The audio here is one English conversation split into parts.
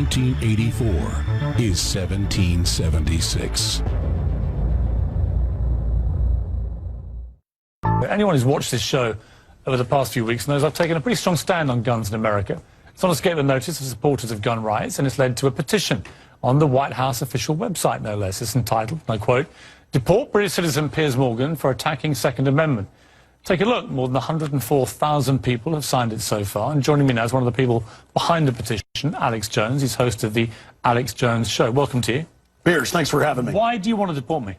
1984 is 1776. Anyone who's watched this show over the past few weeks knows I've taken a pretty strong stand on guns in America. It's not escaped the notice of supporters of gun rights, and it's led to a petition on the White House official website, no less. It's entitled, and I quote, "Deport British citizen Piers Morgan for attacking Second Amendment." Take a look. More than 104,000 people have signed it so far. And joining me now is one of the people behind the petition, Alex Jones. He's host of the Alex Jones Show. Welcome to you. Piers, thanks for having me. Why do you want to deport me?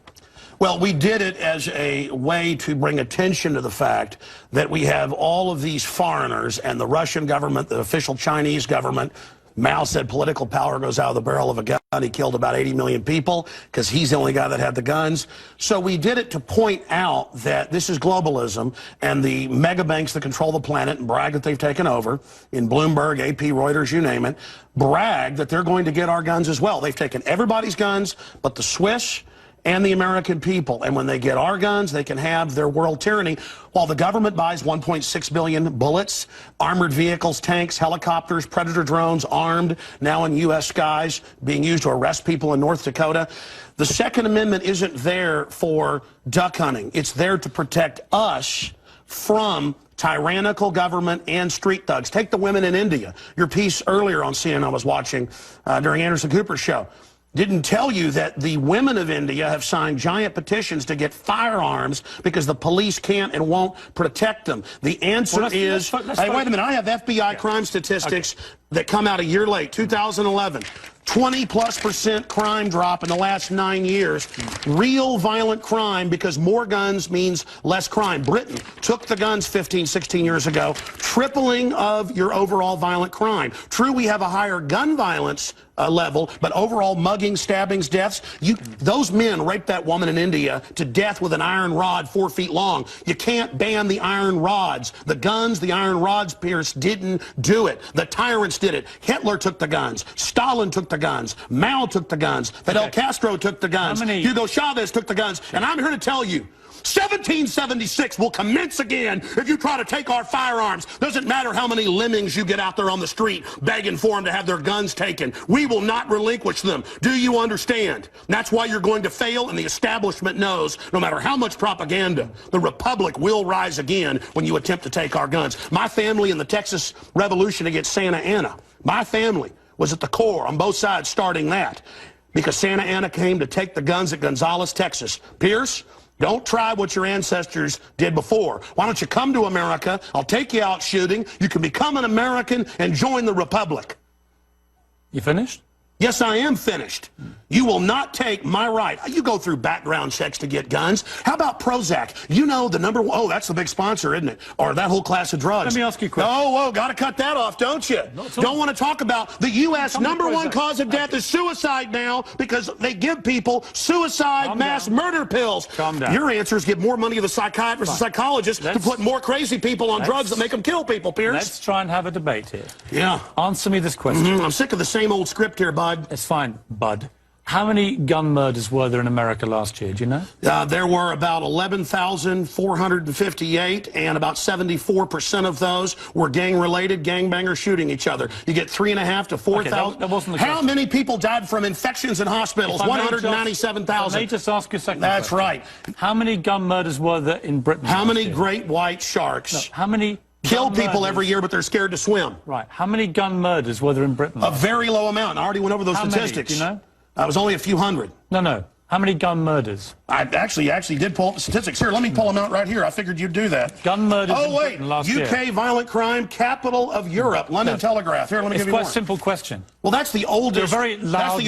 Well, we did it as a way to bring attention to the fact that we have all of these foreigners and the Russian government, the official Chinese government. Mao said political power goes out of the barrel of a gun. He killed about 80 million people because he's the only guy that had the guns. So we did it to point out that this is globalism, and the mega banks that control the planet and brag that they've taken over, in Bloomberg, AP, Reuters, you name it, brag that they're going to get our guns as well. They've taken everybody's guns but the Swiss and the American people. And when they get our guns, they can have their world tyranny while the government buys 1.6 billion bullets, armored vehicles, tanks, helicopters, Predator drones, armed, now in U.S. skies, being used to arrest people in North Dakota. The Second Amendment isn't there for duck hunting. It's there to protect us from tyrannical government and street thugs. Take the women in India. Your piece earlier on CNN I was watching during Anderson Cooper's show didn't tell you that the women of India have signed giant petitions to get firearms because the police can't and won't protect them. The answer is, hey, wait a minute, I have FBI crime statistics that come out a year late, 2011. 20+% crime drop in the last 9 years. Real violent crime, because more guns means less crime. Britain took the guns 15, 16 years ago, tripling of your overall violent crime. True, we have a higher gun violence level, but overall muggings, stabbings, deaths, those men raped that woman in India to death with an iron rod 4 feet long. You can't ban the iron rods. The guns, the iron rods, Pierce, didn't do it. The tyrants did it. Hitler took the guns. Stalin took the guns. Mao took the guns. Fidel Castro took the guns. Hugo Chavez took the guns. And I'm here to tell you, 1776 will commence again if you try to take our firearms. Doesn't matter how many lemmings you get out there on the street begging for them to have their guns taken. We will not relinquish them. Do you understand? And that's why you're going to fail, and the establishment knows no matter how much propaganda, the Republic will rise again when you attempt to take our guns. My family in the Texas Revolution against Santa Anna, my family was at the core on both sides starting that because Santa Anna came to take the guns at Gonzales, Texas. Pierce, don't try what your ancestors did before. Why don't you come to America? I'll take you out shooting. You can become an American and join the Republic. You finished? Yes, I am finished. You will not take my right. You go through background checks to get guns. How about Prozac? You know the number one, oh, that's the big sponsor, isn't it? Or that whole class of drugs. Let me ask you a question. Oh, got to cut that off, don't you? Don't want to talk about the U.S. number one cause of death is suicide now because they give people suicide mass murder pills. Calm down. Your answer is give more money to the psychiatrists and psychologists to put more crazy people on drugs that make them kill people, Pierce. Let's try and have a debate here. Yeah. Answer me this question. I'm sick of the same old script here, bud. It's fine, bud. How many gun murders were there in America last year? Do you know? There were about 11,458, and about 74% of those were gang-related, gangbangers shooting each other. You get 3,500 to 4,000. That wasn't the How question. many people died from infections in hospitals? 197,000. Let me just ask you a second. That's right. How many gun murders were there in Britain? How many great white sharks? No, how many kill people every year, but they're scared to swim? Right. How many gun murders were there in Britain? A very low amount. I already went over those statistics. Many? Do you know? It was only a few hundred. No. How many gun murders? I actually did pull up the statistics. Here, let me pull them out right here. I figured you'd do that. Gun murders in Britain last year. UK violent crime, capital of Europe. London Telegraph. Here, let me give you more. It's quite a simple question. Well, that's the oldest. You're very loud,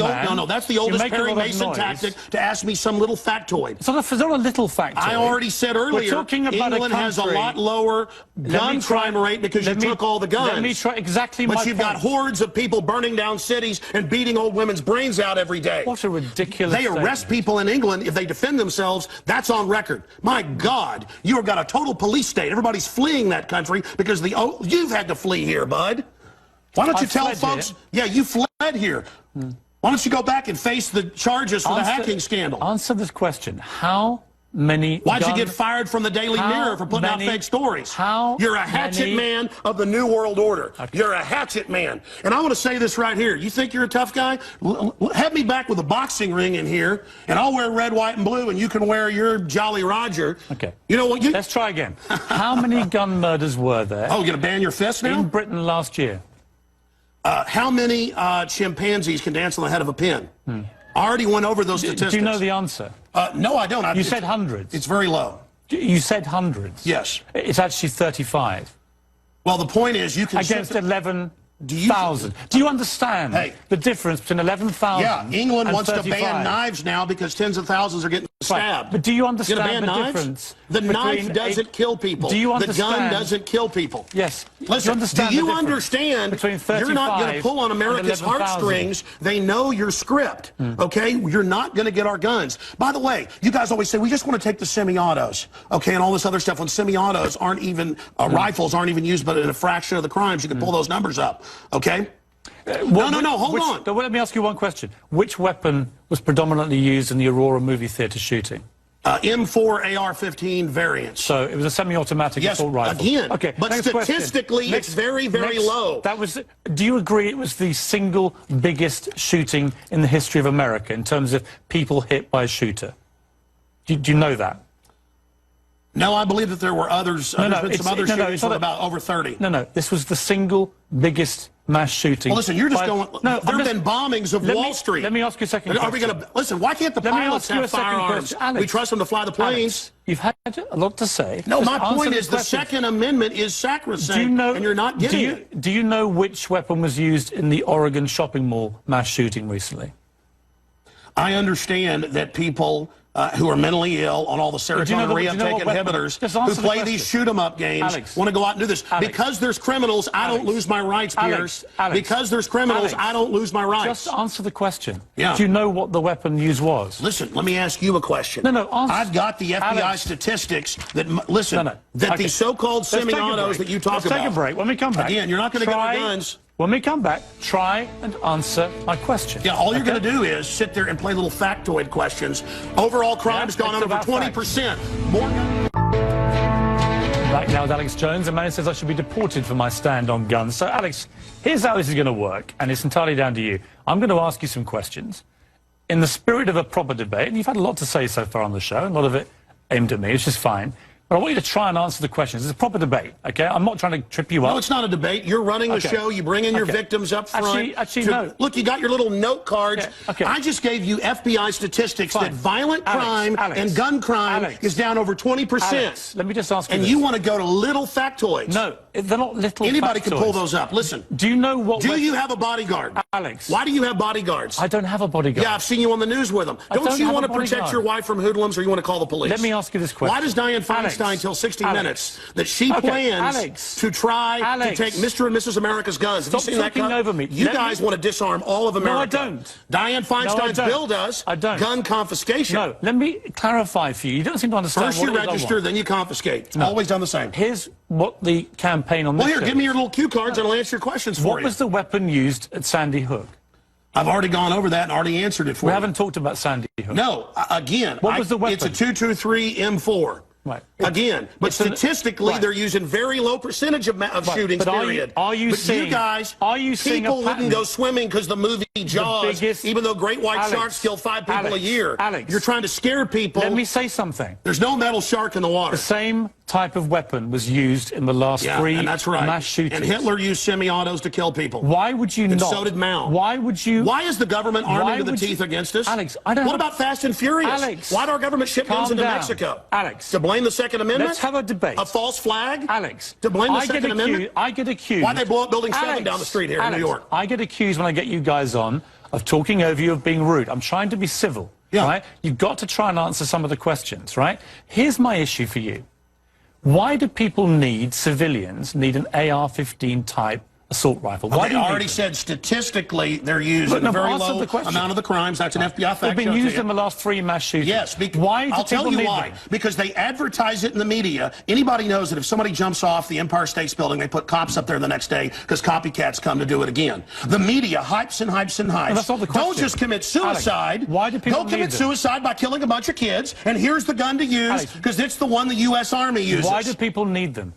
that's the oldest Perry Mason tactic to ask me some little factoid. It's not a little factoid. I already said earlier, We're talking about England has a lot lower gun crime rate because you took all the guns. Let me try exactly my point. But you've got hordes of people burning down cities and beating old women's brains out every day. What a ridiculous They arrest people in England if they defend themselves. That's on record. My God, you've got a total police state. Everybody's fleeing that country because you've had to flee here, bud. Why don't you tell folks? Yeah, you fled here. Why don't you go back and face the charges for the hacking scandal? Answer this question. How many Why'd you get fired from the Daily Mirror for putting out fake stories? You're a hatchet man of the New World Order. Okay. You're a hatchet man. And I want to say this right here. You think you're a tough guy? Have me back with a boxing ring in here, and I'll wear red, white, and blue, and you can wear your Jolly Roger. Okay. You know what? Let's try again. How many gun murders were there? Oh, you're going to ban your fist now? In Britain last year. How many chimpanzees can dance on the head of a pin? I already went over those statistics. Do you know the answer? No, I don't. You said hundreds. It's very low. You said hundreds. Yes. It's actually 35. Well, the point is you can... Against 11,000. Do you understand the difference between 11,000 Yeah, England wants 35? to ban knives now because tens of thousands are getting stabbed. Right. But do you understand the difference? The knife doesn't kill people. Do you understand? The gun doesn't kill people. Yes. Listen, do you understand you're not going to pull on America's heartstrings? They know your script, okay? You're not going to get our guns. By the way, you guys always say, we just want to take the semi-autos, okay, and all this other stuff. When semi-autos aren't even, rifles aren't even used, but in a fraction of the crimes, you can pull those numbers up, okay? No, hold on. Well, let me ask you one question. Which weapon was predominantly used in the Aurora movie theater shooting? M4 AR-15 variants. So it was a semi-automatic assault rifle. Again, okay, but statistically it's very, very low. Do you agree it was the single biggest shooting in the history of America in terms of people hit by a shooter? Do you know that? No, I believe that there were others. There's been some other shootings with about over 30. No, this was the single biggest mass shooting. Well, listen, you're just going... there have been bombings of Wall Street. Let me ask you a second question. Are we going to... Listen, why can't the pilots have firearms? We trust them to fly the planes. Alex, you've had a lot to say. No, my point is the Second Amendment is sacrosanct, and you're not getting it. Do you know which weapon was used in the Oregon shopping mall mass shooting recently? I understand that people... who are mentally ill on all the serotonin reuptake inhibitors, who play these shoot-em-up games, want to go out and do this. Because there's criminals, I don't lose my rights, Piers. Because there's criminals, I don't lose my rights. Just answer the question. Yeah. Do you know what the weapon used was? Listen, let me ask you a question. No, answer. I've got the FBI statistics that, listen, that the so-called semi-autos that you talk about. Let's take a break. When we come back. Again, you're not going to get our guns. When we come back, try and answer my question. Yeah, all you're going to do is sit there and play little factoid questions. Overall crime's gone up over 20%. More. Back now with Alex Jones. A man says I should be deported for my stand on guns. So, Alex, here's how this is going to work, and it's entirely down to you. I'm going to ask you some questions in the spirit of a proper debate, and you've had a lot to say so far on the show, and a lot of it aimed at me, which is fine. But I want you to try and answer the questions. It's a proper debate, okay? I'm not trying to trip you up. No, it's not a debate. You're running the show. You bring in your victims up front. Actually, no. Look, you got your little note cards. I just gave you FBI statistics that violent crime and gun crime is down over 20%. Alex, let me just ask you And this. you want to go to little factoids. No, they're not little Anybody factoids. can pull those up. Listen. Do you know what... Do you have a bodyguard? Alex. Why do you have bodyguards? I don't have a bodyguard. Yeah, I've seen you on the news with them. Don't you want to protect your wife from hoodlums, or you want to call the police? Let me ask you this question. Why does Dianne Feinstein tell 60 Minutes that she plans to try to take Mr. and Mrs. America's guns? Stop talking over me. You guys want to disarm all of America. No, I don't. Dianne Feinstein's bill does gun confiscation. No, let me clarify for you. You don't seem to understand. First you register, then you confiscate. It's always done the same. Here's what the campaign on this Well, here, give me your little cue cards and I'll answer your questions for you. What was the weapon used at Sandy Hook? I've already gone over that and already answered it for you. We haven't talked about Sandy Hook. No, again, what was the weapon? It's a 223 M4. Right. Again, but statistically, they're using very low percentage of shootings, period. Are you seeing, you guys, seeing people wouldn't go swimming because the movie Jaws, even though great white sharks kill 5 people a year. You're trying to scare people. Let me say something. There's no metal shark in the water. The same type of weapon was used in the last 3 mass shootings. And Hitler used semi-autos to kill people. Why would you not? And so did Mao. Why would you? Why is the government arming to the teeth against us? Alex, I don't What about Fast and Furious? Alex, why did our government ship guns into Mexico? Alex. To blame the Second Amendment? Let's have a debate. A false flag? Alex. To blame the Second Amendment? I get accused. Why they blow up Building 7 down the street here in New York? I get accused when I get you guys on of talking over you, of being rude. I'm trying to be civil, right? You've got to try and answer some of the questions, right? Here's my issue for you. Why do people civilians need an AR-15 type assault rifle? Well, Why they do you already need said statistically they're used in a no, very answer low the question. amount of the crimes. That's an FBI fact. They've been used in the last 3 mass shootings. Yes. Why do I'll tell people you need why. them? Because they advertise it in the media. Anybody knows that if somebody jumps off the Empire State Building, they put cops up there the next day because copycats come to do it again. The media hypes and hypes and hypes. No, that's not the question. Don't just commit suicide. Alex, why do people They'll commit suicide by killing a bunch of kids, and here's the gun to use because it's the one the U.S. Army uses. Why do people need them?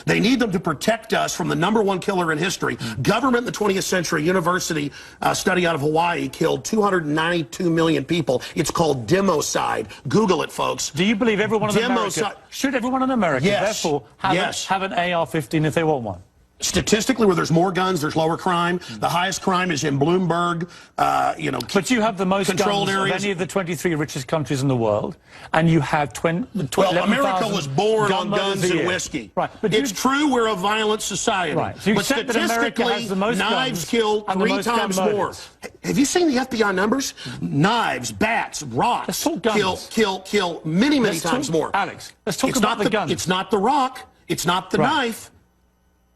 They need them to protect us from the #1 killer in history. Government in the 20th century, university study out of Hawaii killed 292 million people. It's called democide. Google it, folks. Do you believe everyone in America should everyone in America therefore have an AR-15 if they want one? Statistically, where there's more guns, there's lower crime. The highest crime is in Bloomberg, But you have the most controlled guns areas. of any of the 23 richest countries in the world, and you have Well, America was born on guns and whiskey. Right, but it's true we're a violent society. Right. So you but said that America has the most knives guns kill and the 3 most gun times more. murders. Have you seen the FBI numbers? Knives, bats, rocks kill many times more. Alex, let's talk about the guns. It's not the rock. It's not the knife.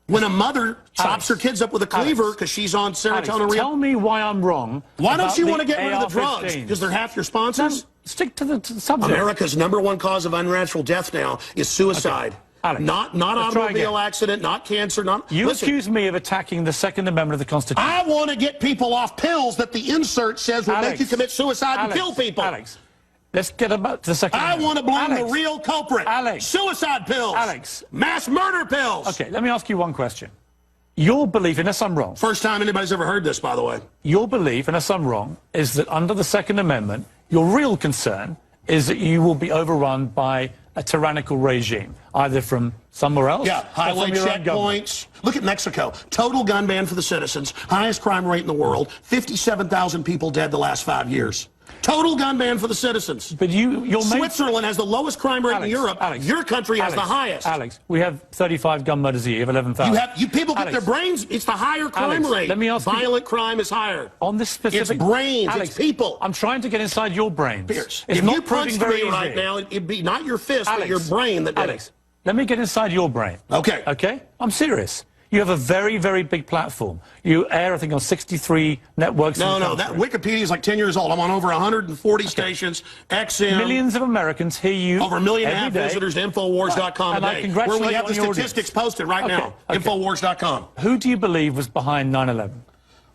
When a mother chops her kids up with a cleaver because she's on serotonin. Tell me why I'm wrong. Why don't you want to get rid of the drugs? Because they're half your sponsors? No, stick to the subject. America's #1 cause of unnatural death now is suicide. Alex, not automobile accident, not cancer, You accuse me of attacking the Second Amendment of the Constitution. I want to get people off pills that the insert says will make you commit suicide and kill people. Alex, let's get about the Second Amendment. I want to blame the real culprit. Suicide pills. Mass murder pills. Okay, let me ask you one question. Your belief, unless I'm wrong. First time anybody's ever heard this, by the way. Your belief, unless I'm wrong, is that under the Second Amendment, your real concern is that you will be overrun by a tyrannical regime, either from somewhere else. Yeah, highway checkpoints. Look at Mexico. Total gun ban for the citizens. Highest crime rate in the world. 57,000 people dead the last 5 years. Total gun ban for the citizens. But Switzerland has the lowest crime rate in Europe. Your country has the highest. Alex, we have 35 gun murders a year. You have 11,000. You people get their brains. It's the higher crime rate. Let me ask Violent crime is higher. On this specific... It's brains. It's people. I'm trying to get inside your brains. Pierce, if you punched me right now, it'd be not your fist, but your brain that did it. Let me get inside your brain. Okay. Okay? I'm serious. You have a very, very big platform. You air, I think, on 63 networks. No, that Wikipedia is like 10 years old. I'm on over 140 stations, XM. Millions of Americans hear you over 1.5 million visitors to Infowars.com today, where we have the statistics posted right now. Infowars.com. Who do you believe was behind 9/11?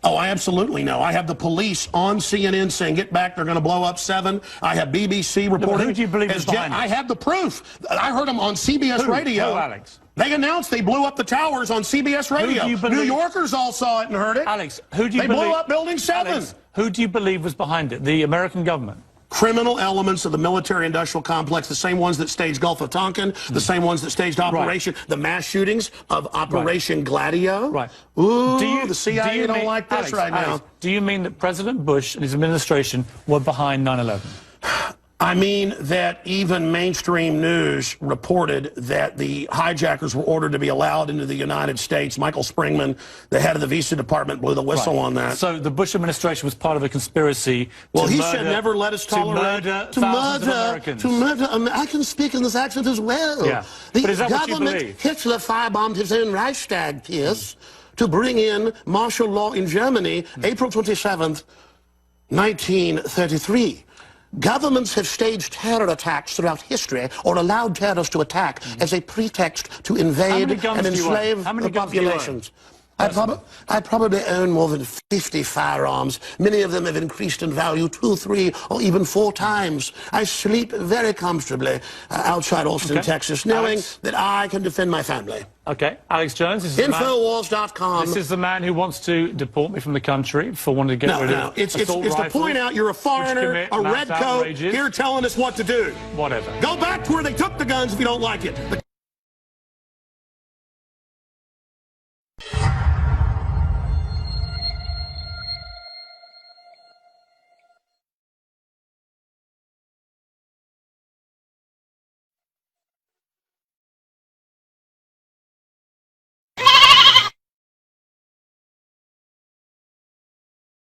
Oh, I absolutely know. I have the police on CNN saying, get back, they're going to blow up 7. I have BBC reporting. Who do you believe is behind it? I have the proof. I heard them on CBS Radio. Who, Alex? They announced they blew up the towers on CBS Radio. New Yorkers all saw it and heard it. Alex, who do you believe? They blew up Building 7. Alex, who do you believe was behind it? The American government? Criminal elements of the military-industrial complex, the same ones that staged Gulf of Tonkin, the same ones that staged the mass shootings of Operation Gladio. Right. Ooh, the CIA don't like this now. Do you mean that President Bush and his administration were behind 9/11? I mean that even mainstream news reported that the hijackers were ordered to be allowed into the United States. Michael Springman, the head of the Visa Department, blew the whistle on that. So the Bush administration was part of a conspiracy he should never let us tolerate to murder I can speak in this accent as well. Yeah. But is that what you believe? Hitler firebombed his own Reichstag, Piers, to bring in martial law in Germany, April 27th, 1933. Governments have staged terror attacks throughout history or allowed terrorists to attack as a pretext to invade and enslave the populations. I probably own more than 50 firearms. Many of them have increased in value 2, 3, or even 4 times. I sleep very comfortably outside Austin, Texas, knowing that I can defend my family. Okay, Alex Jones. This is Infowars.com. This is the man who wants to deport me from the country for wanting to get rid of it's to point out you're a foreigner, a red coat, here telling us what to do. Whatever. Go back to where they took the guns if you don't like it.